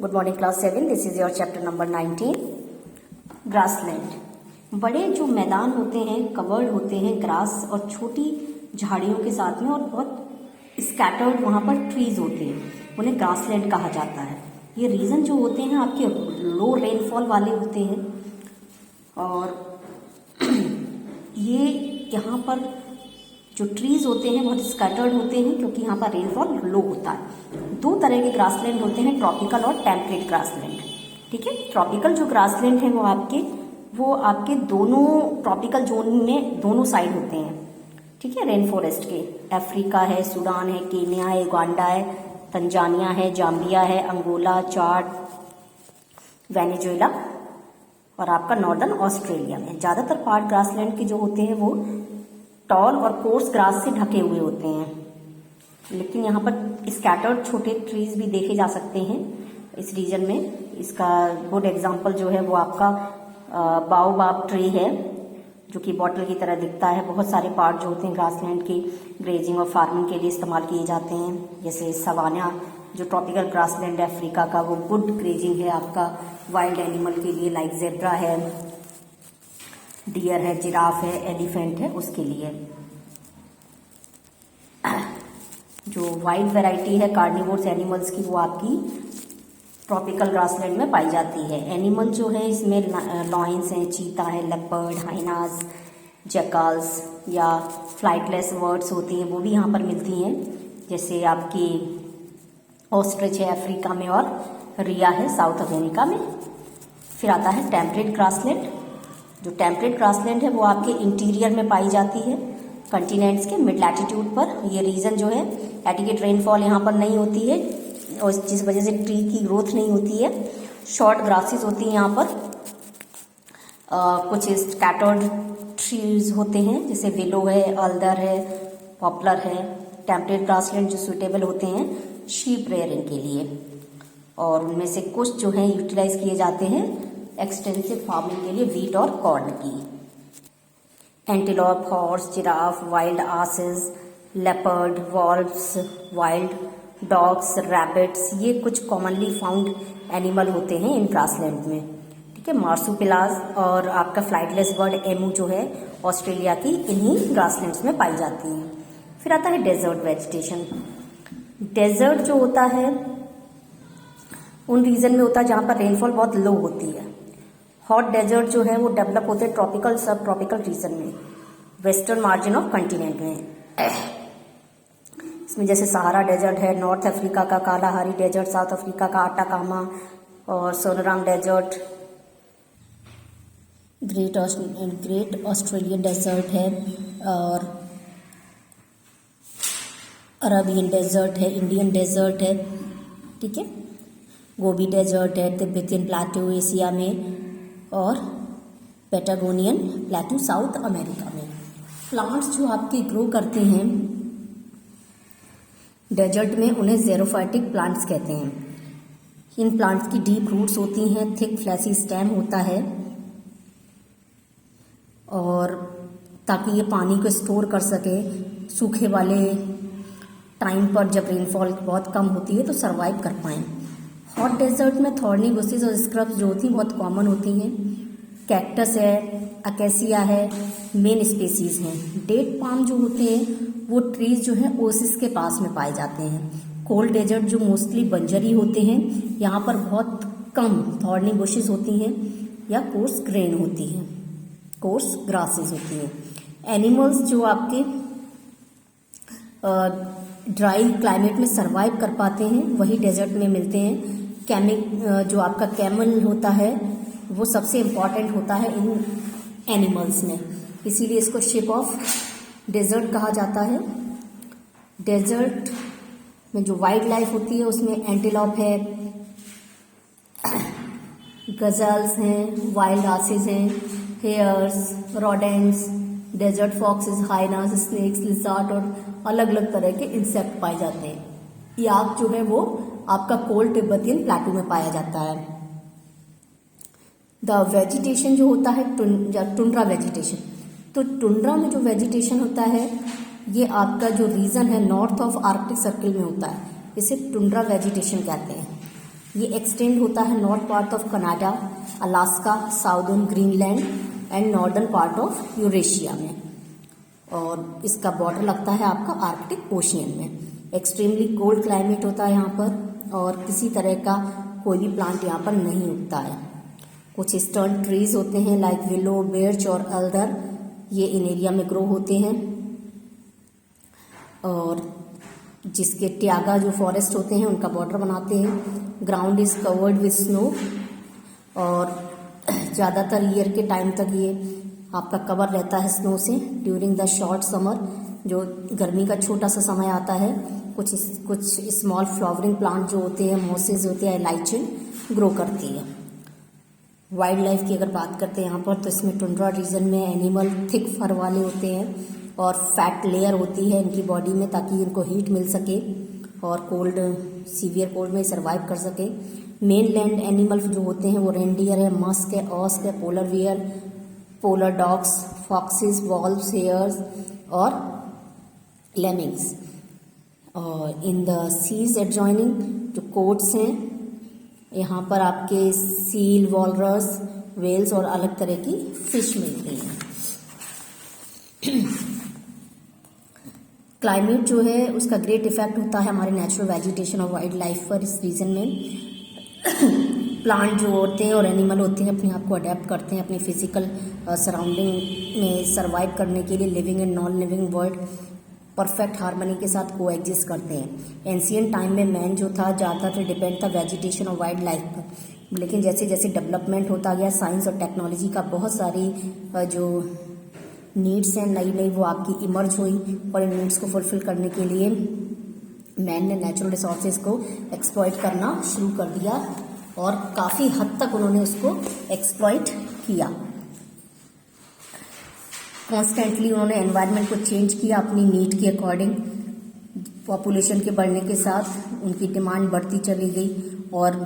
Good morning class 7। This is your chapter number 19 grassland. बड़े जो मैदान होते हैं कवर्ड होते हैं ग्रास और छोटी झाड़ियों के साथ में और बहुत स्कैटर्ड वहाँ पर ट्रीज होते हैं, उन्हें ग्रासलैंड कहा जाता है। ये रीजन जो होते हैं आपके लो रेनफॉल वाले होते हैं और ये यहाँ पर जो ट्रीज होते हैं बहुत स्कैटर्ड होते हैं क्योंकि यहाँ पर रेनफॉल लो होता है। दो तरह के ग्रासलैंड होते हैं, ट्रॉपिकल और टेम्परेट ग्रासलैंड। ठीक है, ट्रॉपिकल जो ग्रासलैंड है वो आपके दोनों ट्रॉपिकल जोन में दोनों साइड होते हैं। ठीक है, रेन फॉरेस्ट के अफ्रीका है, सूडान है, केन्या है, उगांडा है, तंजानिया है, जाम्बिया है, अंगोला, चाड, वेनेजुएला और आपका नॉर्दर्न ऑस्ट्रेलिया में। ज़्यादातर पार्ट ग्रासलैंड के जो होते हैं वो टॉल और कोर्स ग्रास से ढके हुए होते हैं, लेकिन यहाँ पर स्कैटर्ड छोटे ट्रीज भी देखे जा सकते हैं इस रीजन में। इसका गुड एग्जांपल जो है वो आपका बाओबाब ट्री है जो कि बॉटल की तरह दिखता है। बहुत सारे पार्ट जो होते हैं ग्रासलैंड के ग्रेजिंग और फार्मिंग के लिए इस्तेमाल किए जाते हैं, जैसे सवाना जो ट्रॉपिकल ग्रासलैंड है अफ्रीका का, वो गुड ग्रेजिंग है आपका वाइल्ड एनिमल के लिए, लाइक जेब्रा है, डियर है, जिराफ है, एलिफेंट है, उसके लिए। जो वाइल्ड वैरायटी है कार्निवोर्स एनिमल्स की वो आपकी ट्रॉपिकल ग्रासलैंड में पाई जाती है। एनिमल जो है इसमें लॉयंस हैं, चीता है, लेपर्ड, हाइनास, जैकाल्स या फ्लाइटलेस बर्ड्स होती हैं वो भी यहाँ पर मिलती हैं, जैसे आपकी ऑस्ट्रिच है अफ्रीका में और रिया है साउथ अमेरिका में। फिर आता है टेम्परेट ग्रासलैंड। जो टेम्परेट ग्रासलैंड है वो आपके इंटीरियर में पाई जाती है कंटिनेंट्स के मिड लैटिट्यूड पर। ये रीजन जो है एडिक्वेट रेनफॉल यहाँ पर नहीं होती है और जिस वजह से ट्री की ग्रोथ नहीं होती है। शॉर्ट ग्रासेस होती हैं यहाँ पर, कुछ स्कैटर्ड ट्रीज होते हैं जैसे विलो है, अल्दर है, पॉपुलर है। टेम्परेट ग्रासलैंड जो सुटेबल होते हैं शीप रेयरिंग के लिए और उनमें से कुछ जो है यूटिलाइज किए जाते हैं एक्सटेंसिव फार्मिंग के लिए, वीट और कॉर्न की। Antelope, horse, giraffe, wild access, leopard, valves, wild dogs, rabbits, ये कुछ कॉमनली फाउंड एनिमल होते हैं इन ग्रासलैंड में। ठीक है, मार्सुपिलास और आपका फ्लाइटलेस बर्ड एमू जो है ऑस्ट्रेलिया की, इन्हीं ग्रासलैंड्स में पाई जाती हैं। फिर आता है डेजर्ट वेजिटेशन। डेजर्ट जो होता है उन रीजन में होता है जहाँ पर रेनफॉल बहुत लो होती है। हॉट डेजर्ट जो है वो डेवलप होते हैं ट्रॉपिकल सब ट्रॉपिकल रीजन में, वेस्टर्न मार्जिन ऑफ कंटिनेंट में। इसमें जैसे सहारा डेजर्ट है, नॉर्थ अफ्रीका का कालाहारी डेजर्ट, साउथ अफ्रीका का आटाकामा और सोनोराम डेजर्ट, ग्रेट ऑस्ट्रेलियन डेजर्ट है और अरबियन डेजर्ट है, इंडियन डेजर्ट है। ठीक है, गोबी डेजर्ट है, तिब्बतियन प्लेटू एशिया में और पैटागोनियन प्लेटू साउथ अमेरिका में। प्लांट्स जो आपके ग्रो करते हैं डेजर्ट में उन्हें ज़ेरोफाइटिक प्लांट्स कहते हैं। इन प्लांट्स की डीप रूट्स होती हैं, थिक फ्लैसी स्टेम होता है और ताकि ये पानी को स्टोर कर सके सूखे वाले टाइम पर जब रेनफॉल बहुत कम होती है तो सरवाइव कर पाएँ। हॉट डेजर्ट में थॉर्नी बुशेस और स्क्रब्स जो होती हैं बहुत कॉमन होती हैं। कैक्टस है, अकेसिया है, मेन स्पीसीज हैं। डेट पाम जो होते हैं वो ट्रीज जो है ओसिस के पास में पाए जाते हैं। कोल्ड डेजर्ट जो मोस्टली बंजरी होते हैं, यहाँ पर बहुत कम थॉर्नी बुशेस होती हैं या कोर्स ग्रेन होती हैं, कोर्स ग्रासेस होती हैं। एनिमल्स जो आपके ड्राई क्लाइमेट में सरवाइव कर पाते हैं वही डेजर्ट में मिलते हैं। जो आपका कैमल होता है वो सबसे इम्पॉर्टेंट होता है इन एनिमल्स में, इसीलिए इसको शिप ऑफ डेजर्ट कहा जाता है। डेजर्ट में जो वाइल्ड लाइफ होती है उसमें एंटीलोप है, गजल्स हैं, वाइल्ड आसेस हैं, hares, rodents, desert foxes, hyenas, snakes, lizard और अलग अलग तरह के इंसेक्ट पाए जाते हैं। याक जो है वो आपका कोल्ड तिब्बतियन प्लेटू में पाया जाता है। द वेजिटेशन जो होता है टुंड्रा वेजिटेशन, तो टुंड्रा में जो वेजिटेशन होता है ये आपका जो रीजन है नॉर्थ ऑफ आर्कटिक सर्किल में होता है, इसे टुंड्रा वेजिटेशन कहते हैं। ये एक्सटेंड होता है north part of Canada, Alaska, southern Greenland and northern part of Eurasia में, और इसका बॉर्डर लगता है आपका आर्कटिक ओशियन में। एक्सट्रीमली कोल्ड क्लाइमेट होता है यहाँ पर, और किसी तरह का कोई भी प्लांट यहाँ पर नहीं उगता है। कुछ स्टर्न ट्रीज होते हैं लाइक विलो, बेर्च और एल्डर, ये इन एरिया में ग्रो होते हैं। और जिसके ट्यागा जो फॉरेस्ट होते हैं उनका बॉर्डर बनाते हैं। Ground is covered with snow, और ज़्यादातर ईयर के टाइम तक ये आपका कवर रहता है स्नो से। ड्यूरिंग द शॉर्ट समर, जो गर्मी का छोटा सा समय आता है, कुछ स्मॉल फ्लावरिंग प्लांट जो होते हैं, मॉसेज होते हैं, लाइचन ग्रो करती है। वाइल्ड लाइफ की अगर बात करते हैं यहाँ पर, तो इसमें टुंड्रा रीजन में एनिमल थिक फर वाले होते हैं और फैट लेयर होती है इनकी बॉडी में, ताकि इनको हीट मिल सके और कोल्ड, सीवियर कोल्ड में सर्वाइव कर सके। मेन लैंड एनिमल जो होते हैं वो रेनडियर है, मस्क है, ऑस्क है, polar wear, polar dogs, foxes, valves, hairs और लेमिंग्स। और इन द सीज एडजॉइनिंग जो कोट्स हैं, यहाँ पर आपके सील, वॉलरस, वेल्स और अलग तरह की फिश मिलती हैं। क्लाइमेट जो है उसका ग्रेट इफेक्ट होता है हमारे नेचुरल वेजिटेशन और वाइल्ड लाइफ पर। इस रीजन में प्लांट जो होते हैं और एनिमल होते हैं अपने आप को अडेप्ट करते हैं अपनी फिजिकल सराउंडिंग में सर्वाइव करने के लिए। Living and non living world perfect harmony के साथ को एग्जिस्ट करते हैं। एंशियंट टाइम में मैन जो था ज़्यादातर डिपेंड था वेजिटेशन और वाइल्ड लाइफ पर, लेकिन जैसे जैसे डेवलपमेंट होता गया, साइंस और टेक्नोलॉजी का बहुत सारी जो नीड्स हैं नई नई वो आपकी इमर्ज हुई, और इन नीड्स को फुलफिल करने के लिए मैन ने नेचुरल रिसोर्सेज को एक्सप्लॉइट करना शुरू कर दिया, और काफ़ी हद तक उन्होंने उसको एक्सप्लॉइट किया। कॉन्स्टेंटली उन्होंने एनवायरनमेंट को चेंज किया अपनी नीड के अकॉर्डिंग। पॉपुलेशन के बढ़ने के साथ उनकी डिमांड बढ़ती चली गई, और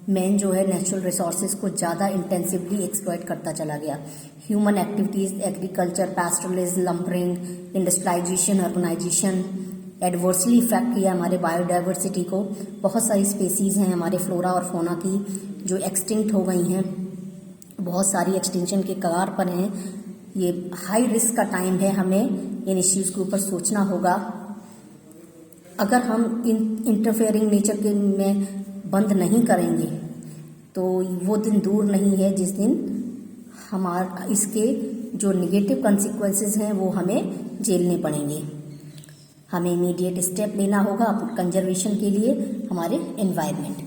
मैन जो है नेचुरल रिसोर्सेज को ज़्यादा इंटेंसिवली एक्सप्लॉइट करता चला गया। Human activities, agriculture, pastoralism, lumbering, industrialisation, urbanisation adversely effect किया हमारे बायोडाइवर्सिटी को। बहुत सारी स्पेसीज़ हैं हमारे फ्लोरा और फोना की जो एक्सटिंक्ट हो गई हैं, बहुत सारी एक्सटिंक्शन के कगार पर हैं। ये हाई रिस्क का टाइम है, हमें इन इश्यूज़ के ऊपर सोचना होगा। अगर हम इन इंटरफेयरिंग नेचर के में बंद नहीं करेंगे तो वो दिन दूर नहीं है जिस दिन इसके जो नेगेटिव कंसिक्वेंसेस हैं वो हमें झेलने पड़ेंगे। हमें इमीडिएट स्टेप लेना होगा कंजर्वेशन के लिए हमारे एनवायरनमेंट।